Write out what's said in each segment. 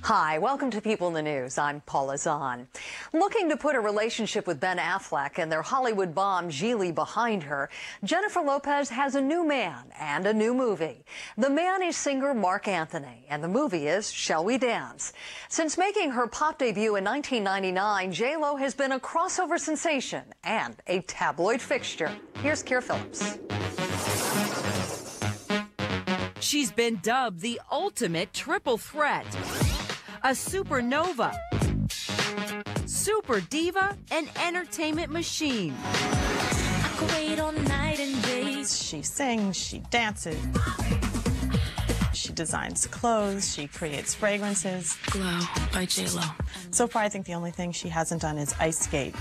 Hi, welcome to People in the News. I'm Paula Zahn. Looking to put a relationship with Ben Affleck and their Hollywood bomb Gigli behind her, Jennifer Lopez has a new man and a new movie. The man is singer Marc Anthony, and the movie is Shall We Dance? Since making her pop debut in 1999, J.Lo has been a crossover sensation and a tabloid fixture. Here's Keir Phillips. She's been dubbed the ultimate triple threat. A supernova, super diva, and entertainment machine. I could wait all night and days. She sings, she dances, she designs clothes, she creates fragrances. Glow by J.Lo. So far, I think the only thing she hasn't done is ice skate.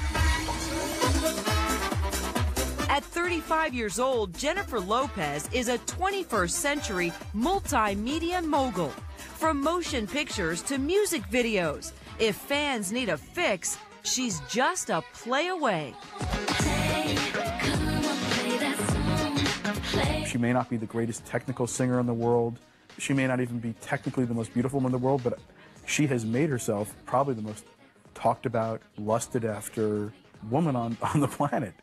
At 35 years old, Jennifer Lopez is a 21st century multimedia mogul. From motion pictures to music videos, if fans need a fix, she's just a play away. She may not be the greatest technical singer in the world. She may not even be technically the most beautiful woman in the world, but she has made herself probably the most talked about, lusted after woman on the planet.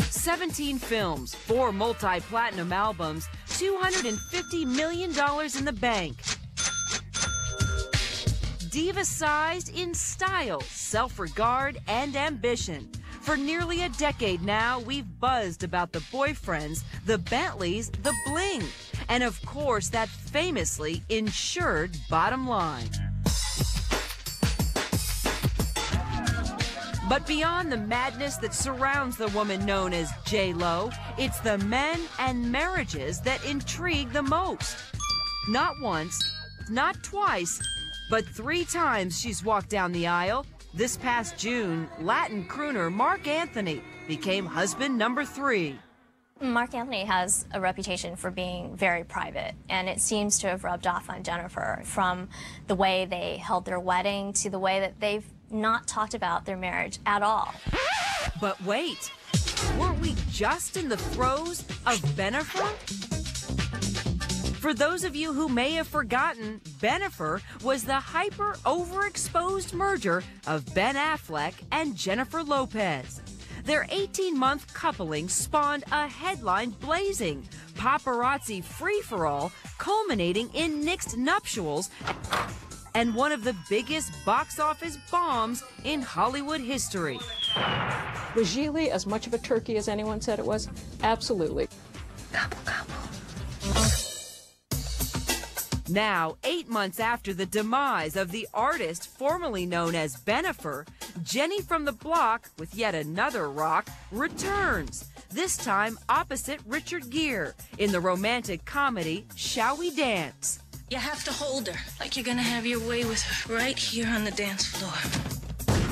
17 films, 4 multi-platinum albums, $250 million in the bank. Diva-sized in style, self-regard, and ambition. For nearly a decade now, we've buzzed about the boyfriends, the Bentleys, the bling, and of course, that famously insured bottom line. But beyond the madness that surrounds the woman known as J.Lo, it's the men and marriages that intrigue the most. Not once, not twice, but 3 times she's walked down the aisle. This past June, Latin crooner Marc Anthony became husband number 3. Marc Anthony has a reputation for being very private, and it seems to have rubbed off on Jennifer, from the way they held their wedding to the way that they've not talked about their marriage at all. But wait, weren't we just in the throes of Bennifer? For those of you who may have forgotten, Bennifer was the hyper-overexposed merger of Ben Affleck and Jennifer Lopez. Their 18-month coupling spawned a headline-blazing paparazzi free-for-all, culminating in nixed nuptials and one of the biggest box office bombs in Hollywood history. Was Gigli as much of a turkey as anyone said it was? Absolutely. Gobble, gobble. Now, 8 months after the demise of the artist formerly known as Bennifer, Jenny from the Block, with yet another rock, returns, this time opposite Richard Gere, in the romantic comedy Shall We Dance? You have to hold her like you're gonna have your way with her right here on the dance floor.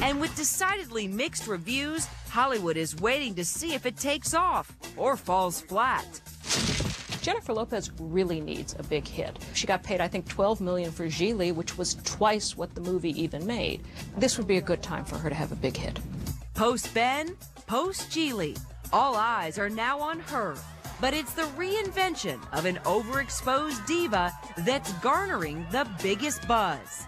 And with decidedly mixed reviews, Hollywood is waiting to see if it takes off or falls flat. Jennifer Lopez really needs a big hit. She got paid, I think, $12 million for Gigli, which was twice what the movie even made. This would be a good time for her to have a big hit. Post Ben, post Gigli, all eyes are now on her. But it's the reinvention of an overexposed diva that's garnering the biggest buzz.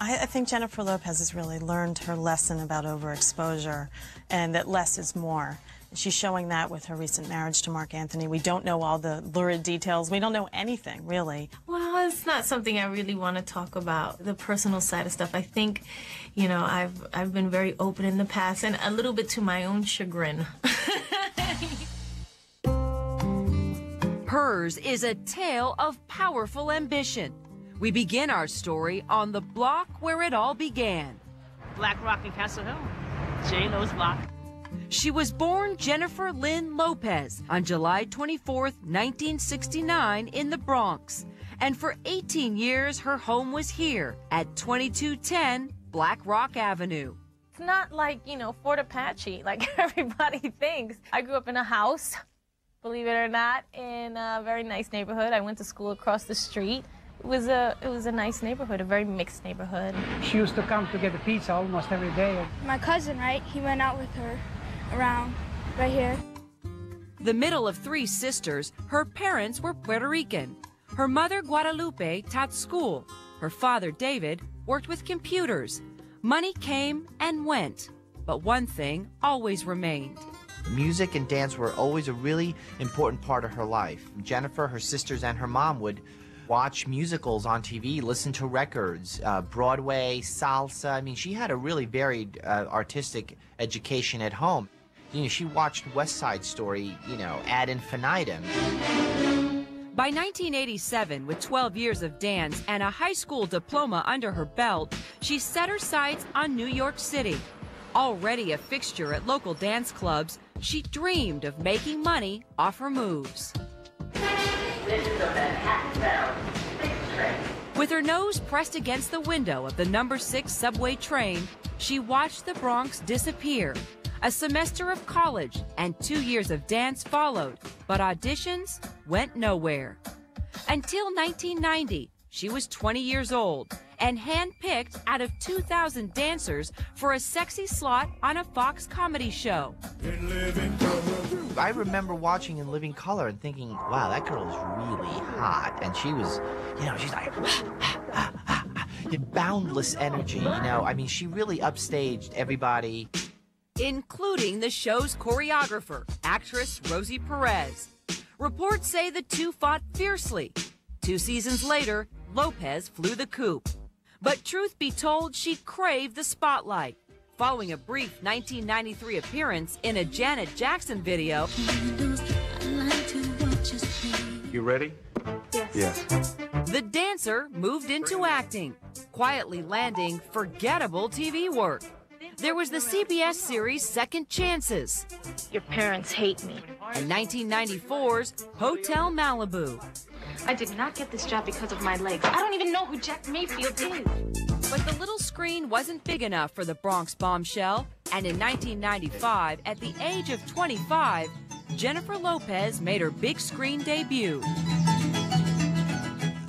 I think Jennifer Lopez has really learned her lesson about overexposure, and that less is more. She's showing that with her recent marriage to Marc Anthony. We don't know all the lurid details. We don't know anything, really. Well, it's not something I really want to talk about, the personal side of stuff. I think, you know, I've been very open in the past, and a little bit to my own chagrin. Hers is a tale of powerful ambition. We begin our story on the block where it all began. Black Rock in Castle Hill, J.Lo's block. She was born Jennifer Lynn Lopez on July 24th, 1969 in the Bronx. And for 18 years, her home was here at 2210 Black Rock Avenue. It's not like, you know, Fort Apache, like everybody thinks. I grew up in a house, believe it or not, in a very nice neighborhood. I went to school across the street. It was a nice neighborhood, a very mixed neighborhood. She used to come to get a pizza almost every day. My cousin, right? He went out with her around right here. The middle of 3 sisters, her parents were Puerto Rican. Her mother, Guadalupe, taught school. Her father, David, worked with computers. Money came and went, but one thing always remained. Music and dance were always a really important part of her life. Jennifer, her sisters, and her mom would watch musicals on TV, listen to records, Broadway, salsa. I mean, she had a really varied artistic education at home. You know, she watched West Side Story, you know, ad infinitum. By 1987, with 12 years of dance and a high school diploma under her belt, she set her sights on New York City. Already a fixture at local dance clubs, she dreamed of making money off her moves. This is the Manhattan-bound 6 train. With her nose pressed against the window of the number 6 subway train, she watched the Bronx disappear. A semester of college and 2 years of dance followed, but auditions went nowhere. Until 1990, she was 20 years old and handpicked out of 2,000 dancers for a sexy slot on a Fox comedy show. I remember watching In Living Color and thinking, wow, that girl is really hot. And she was, you know, she's like, boundless energy, you know. I mean, she really upstaged everybody. Including the show's choreographer, actress Rosie Perez. Reports say the two fought fiercely. 2 seasons later, Lopez flew the coop. But truth be told, she craved the spotlight. Following a brief 1993 appearance in a Janet Jackson video. You ready? Yes. Yeah. The dancer moved into acting, quietly landing forgettable TV work. There was the CBS series Second Chances. Your parents hate me. And 1994's Hotel Malibu. I did not get this job because of my legs. I don't even know who Jack Mayfield is. But the little screen wasn't big enough for the Bronx bombshell, and in 1995, at the age of 25, Jennifer Lopez made her big screen debut.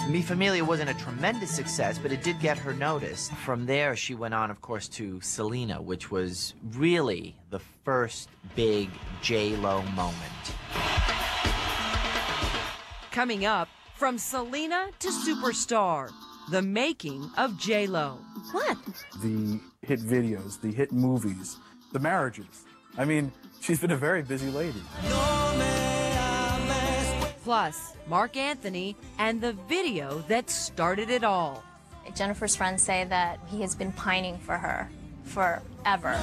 Mi Familia wasn't a tremendous success, but it did get her notice. From there, she went on, of course, to Selena, which was really the first big J-Lo moment. Coming up, from Selena to superstar, the making of J-Lo. What? The hit videos, the hit movies, the marriages. I mean, she's been a very busy lady. Plus, Mark Anthony and the video that started it all. Jennifer's friends say that he has been pining for her forever.